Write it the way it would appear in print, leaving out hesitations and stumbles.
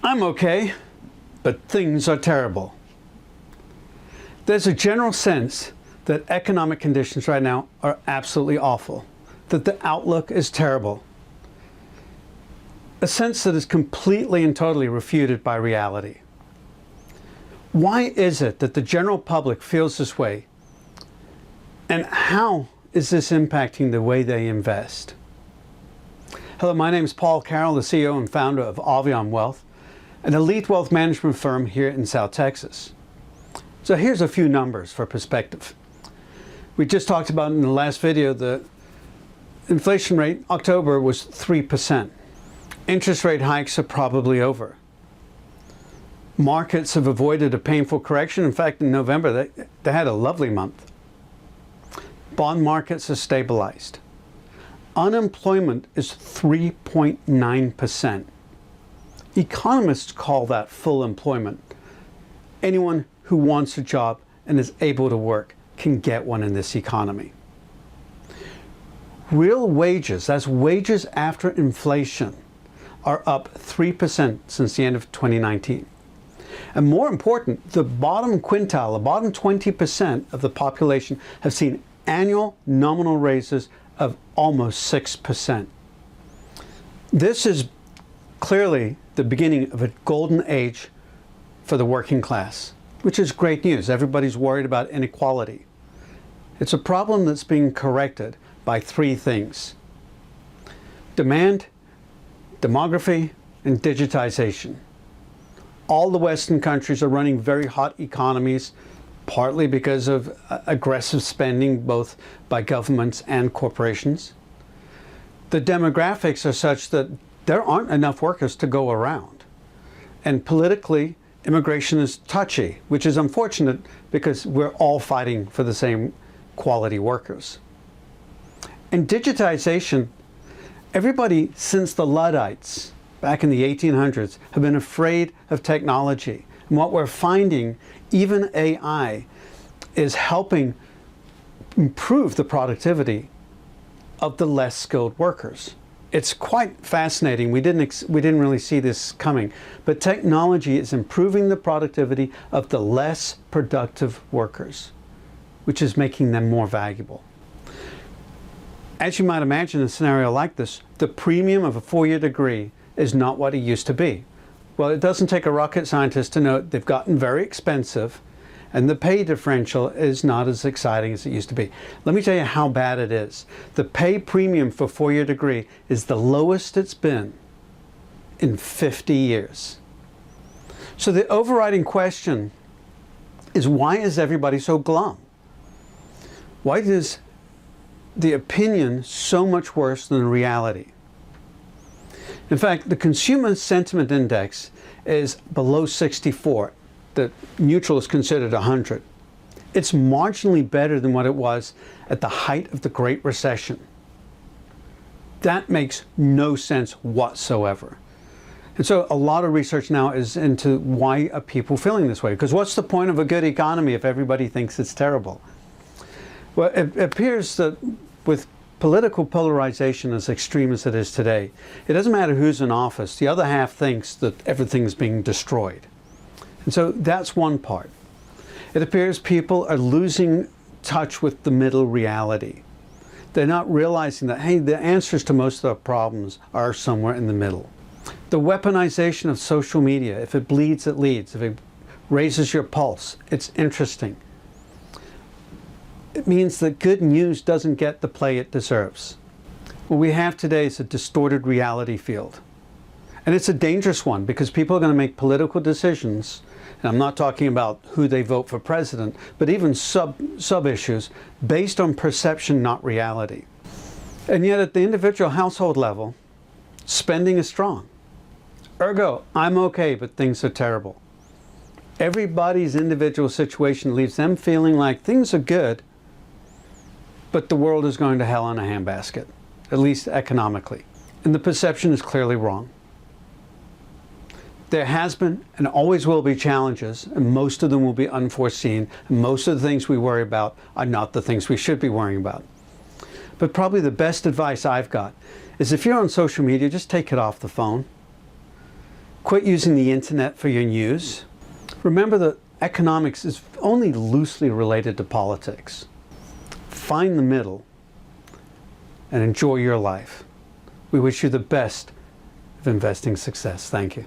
I'm okay, but things are terrible. There's a general sense that economic conditions right now are absolutely awful, that the outlook is terrible. A sense that is completely and totally refuted by reality. Why is it that the general public feels this way? And how is this impacting the way they invest? Hello, my name is Paul Carroll, the CEO and founder of Avion Wealth, an elite wealth management firm here in South Texas. So here's a few numbers for perspective. We just talked about in the last video the inflation rate, October, was 3%. Interest rate hikes are probably over. Markets have avoided a painful correction. In fact, in November, they had a lovely month. Bond markets are stabilized. Unemployment is 3.9%. Economists call that full employment. Anyone who wants a job and is able to work can get one in this economy. Real wages, that's wages after inflation, are up 3% since the end of 2019. And more important, the bottom quintile, the bottom 20% of the population have seen annual nominal raises of almost 6%. This is clearly the beginning of a golden age for the working class, which is great news. Everybody's worried about inequality. It's a problem that's being corrected by three things: demand, demography, and digitization. All the Western countries are running very hot economies, partly because of aggressive spending both by governments and corporations. The demographics are such that there aren't enough workers to go around. And politically, immigration is touchy, which is unfortunate because we're all fighting for the same quality workers. And digitization, everybody since the Luddites back in the 1800s have been afraid of technology. And what we're finding, even AI, is helping improve the productivity of the less skilled workers. It's quite fascinating. We didn't really see this coming, but technology is improving the productivity of the less productive workers, which is making them more valuable. As you might imagine, in a scenario like this, the premium of a four-year degree is not what it used to be. Well, it doesn't take a rocket scientist to know they've gotten very expensive, and the pay differential is not as exciting as it used to be. Let me tell you how bad it is. The pay premium for a four-year degree is the lowest it's been in 50 years. So the overriding question is, why is everybody so glum? Why is the opinion so much worse than the reality? In fact, the Consumer Sentiment Index is below 64. The neutral is considered 100. It's marginally better than what it was at the height of the Great Recession. That makes no sense whatsoever. And so a lot of research now is into why are people feeling this way? Because what's the point of a good economy if everybody thinks it's terrible? Well, it appears that with political polarization as extreme as it is today, it doesn't matter who's in office. The other half thinks that everything's being destroyed. And so that's one part. It appears people are losing touch with the middle reality. They're not realizing that, hey, the answers to most of the problems are somewhere in the middle. The weaponization of social media, if it bleeds, it leads. If it raises your pulse, it's interesting. It means that good news doesn't get the play it deserves. What we have today is a distorted reality field. And it's a dangerous one because people are going to make political decisions, and I'm not talking about who they vote for president, but even sub-issues based on perception, not reality. And yet at the individual household level, spending is strong. Ergo, I'm okay, but things are terrible. Everybody's individual situation leaves them feeling like things are good, but the world is going to hell in a handbasket, at least economically. And the perception is clearly wrong. There has been and always will be challenges, and most of them will be unforeseen, and most of the things we worry about are not the things we should be worrying about. But probably the best advice I've got is if you're on social media, just take it off the phone. Quit using the internet for your news. Remember that economics is only loosely related to politics. Find the middle and enjoy your life. We wish you the best of investing success. Thank you.